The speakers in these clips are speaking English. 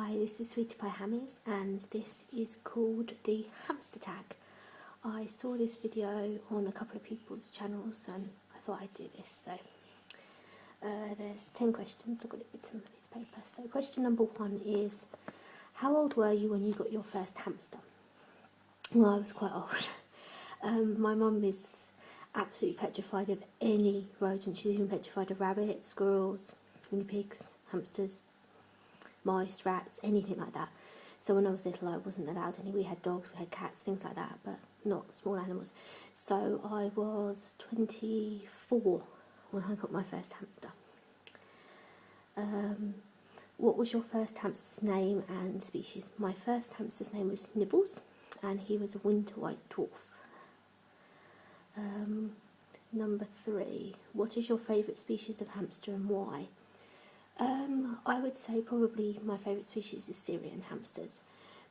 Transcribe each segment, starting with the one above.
Hi, this is Sweetiepiehammies and this is called the hamster tag. I saw this video on a couple of people's channels and I thought I'd do this. So there's 10 questions. I've got it written on a piece of paper. So question number 1 is, how old were you when you got your first hamster? Well, I was quite old. My mum is absolutely petrified of any rodent. She's even petrified of rabbits, squirrels, guinea pigs, hamsters, mice, rats, anything like that. So when I was little I wasn't allowed any. We had dogs, we had cats, things like that, but not small animals. So I was 24 when I got my first hamster. What was your first hamster's name and species? My first hamster's name was Nibbles and he was a winter white dwarf. Number 3, what is your favourite species of hamster and why? I would say probably my favourite species is Syrian hamsters,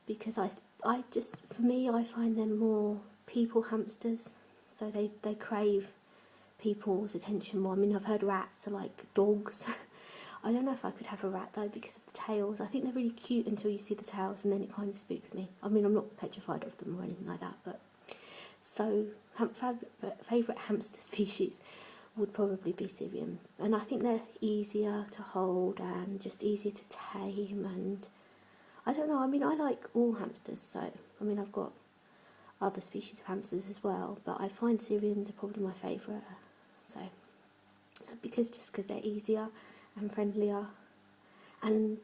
because I find them more people hamsters, so they crave people's attention more. I mean, I've heard rats are like dogs. I don't know if I could have a rat though because of the tails. I think they're really cute until you see the tails and then it kind of spooks me. I mean, I'm not petrified of them or anything like that, but so favourite hamster species would probably be Syrian, and I think they're easier to hold and just easier to tame, and I don't know, I mean, I like all hamsters, so I mean, I've got other species of hamsters as well, but I find Syrians are probably my favourite, so because they're easier and friendlier, and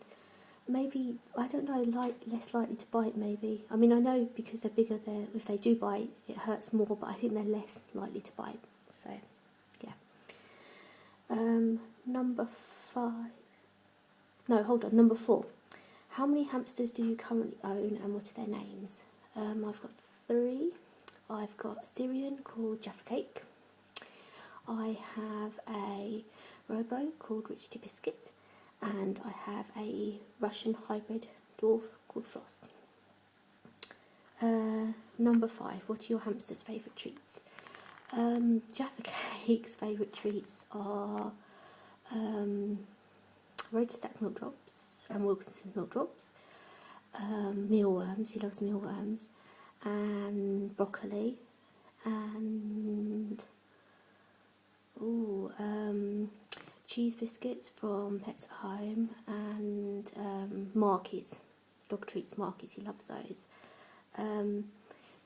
maybe, I don't know, less likely to bite maybe. I mean, I know because they're bigger, if they do bite it hurts more, but I think they're less likely to bite, so yeah. Number 4. How many hamsters do you currently own and what are their names? I've got 3. I've got a Syrian called Jaffa Cake. I have a Robo called Richie Biscuit, and I have a Russian hybrid dwarf called Floss. Number 5. What are your hamster's favourite treats? Jaffa Cake's favourite treats are road stack milk drops and Wilkinson's milk drops, mealworms, he loves mealworms, and broccoli, and cheese biscuits from Pets at Home, and Markies, dog treats Markies, he loves those.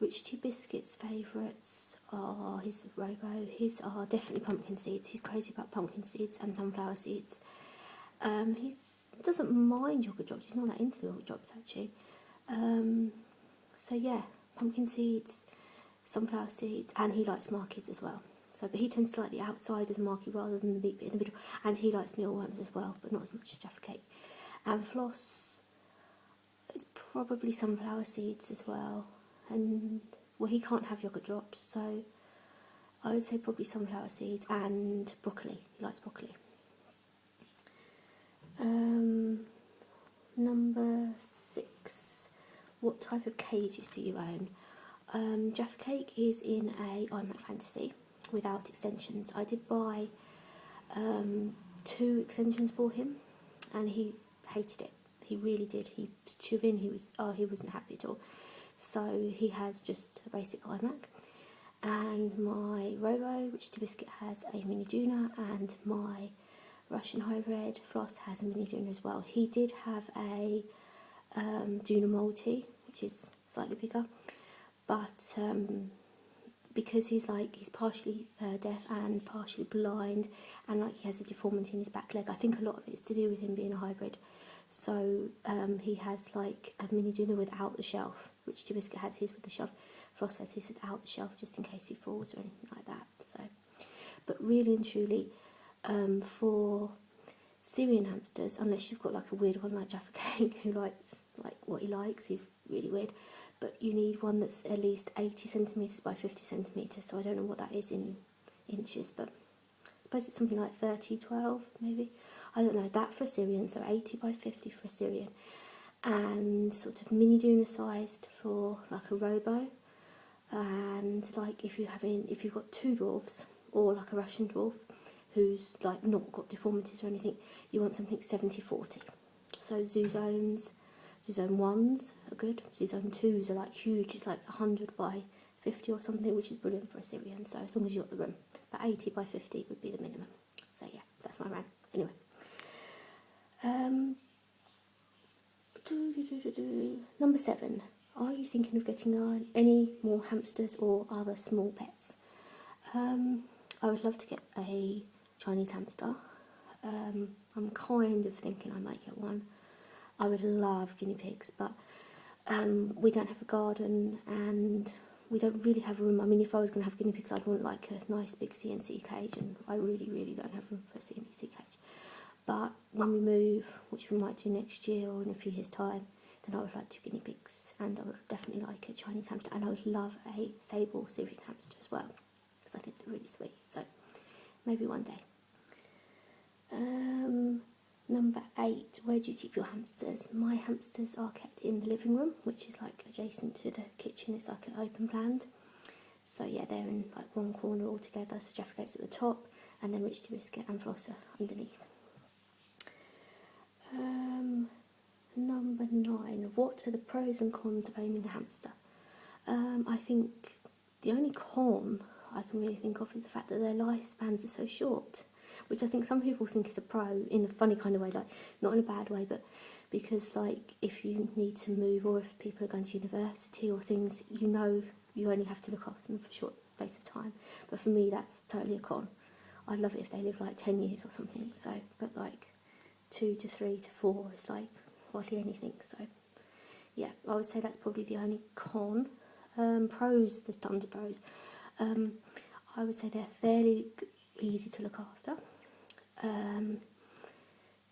Richie Biscuit's favourites are his Robo. His are definitely pumpkin seeds. He's crazy about pumpkin seeds and sunflower seeds. He doesn't mind yogurt drops. He's not that into yogurt drops actually. So yeah, pumpkin seeds, sunflower seeds, and he likes Markies as well. So, but he tends to like the outside of the Markie rather than the big bit in the middle. And he likes mealworms as well, but not as much as Jaffa Cake. And Floss is probably sunflower seeds as well. And well, he can't have yogurt drops, so I would say probably sunflower seeds and broccoli. He likes broccoli. Number 6. What type of cages do you own? Jaffa Cake is in a iMac Fantasy without extensions. I did buy 2 extensions for him, and he hated it. He really did. He was chewing. He wasn't happy at all. So he has just a basic iMac, and my Robo, which Biscuit, has a mini Duna, and my Russian hybrid Floss has a mini Duna as well. He did have a Duna Multi, which is slightly bigger, but because he's partially deaf and partially blind, and like he has a deformity in his back leg, I think a lot of it's to do with him being a hybrid. So he has like a mini Duna without the shelf, which Biscuit has his with the shelf. Floss has his without the shelf, just in case he falls or anything like that. So, but really and truly, for Syrian hamsters, unless you've got like a weird one like Jaffa Cake who likes like what he likes, he's really weird. But you need one that's at least 80 centimetres by 50 centimetres. So I don't know what that is in inches, but I suppose it's something like 30/12 maybe. I don't know, that for a Syrian, so 80 by 50 for a Syrian, and sort of mini Duna sized for like a Robo, and like if you've got 2 dwarfs or like a Russian dwarf who's like not got deformities or anything, you want something 70/40. So zoo zones, Zone 1s are good. Zone 2s are like huge. It's like 100 by 50 or something, which is brilliant for a Syrian. So as long as you've got the room. But 80 by 50 would be the minimum. So yeah, that's my rant. Anyway. Number 7. Are you thinking of getting any more hamsters or other small pets? I would love to get a Chinese hamster. I'm kind of thinking I might get one. I would love guinea pigs, but we don't have a garden and we don't really have room. I mean, if I was going to have guinea pigs, I'd want like a nice big CNC cage, and I really, really don't have room for a CNC cage. But when we move, which we might do next year or in a few years' time, then I would like 2 guinea pigs, and I would definitely like a Chinese hamster, and I would love a sable Syrian hamster as well, because I think they're really sweet. So maybe one day. Number 8, where do you keep your hamsters? My hamsters are kept in the living room, which is like adjacent to the kitchen. It's like an open plan. So yeah, they're in like one corner all together. So Jaffa Cake's at the top, and then Richie Biscuit and Flosser underneath. Number 9, what are the pros and cons of owning a hamster? I think the only con I can really think of is the fact that their lifespans are so short, which I think some people think is a pro in a funny kind of way, like not in a bad way, but because like if you need to move or if people are going to university or things, you know you only have to look after them for a short space of time. But for me, that's totally a con. I'd love it if they live like 10 years or something. So, but like 2 to 3 to 4 is like hardly anything. So yeah, I would say that's probably the only con. Pros, there's tons of pros. I would say they're fairly easy to look after.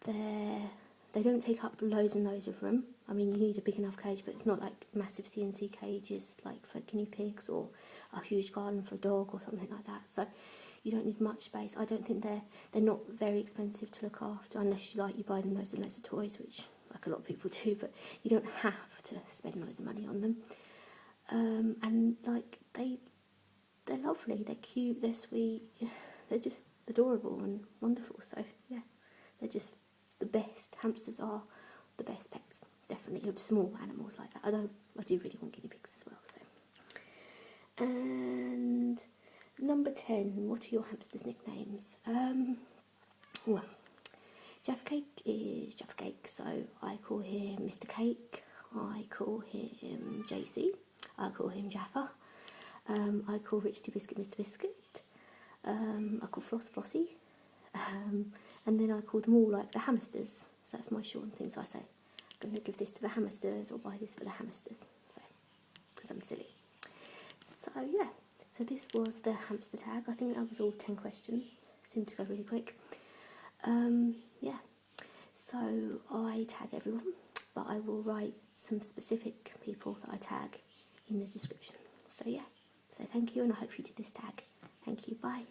They don't take up loads and loads of room. I mean, you need a big enough cage, but it's not like massive CNC cages like for guinea pigs or a huge garden for a dog or something like that. So you don't need much space. I don't think they're not very expensive to look after unless you buy them loads and loads of toys, which like a lot of people do, but you don't have to spend loads of money on them. And like they're lovely, they're cute, they're sweet, they're just adorable and wonderful. So yeah, they're just the best. Hamsters are the best pets, definitely, of small animals like that. Although I do really want guinea pigs as well. So, and number 10, what are your hamsters' nicknames? Well, Jaffa Cake is Jaffa Cake, so I call him Mr. Cake, I call him JC, I call him Jaffa, I call Richie Biscuit Mr. Biscuit, I call Floss Flossie, and then I call them all like the hamsters. So that's my shortened things I say. I'm going to give this to the hamsters or buy this for the hamsters. So, because I'm silly. So yeah, so this was the hamster tag. I think that was all 10 questions. Seemed to go really quick. Yeah, so I tag everyone, but I will write some specific people that I tag in the description. So yeah, so thank you, and I hope you did this tag. Thank you, bye.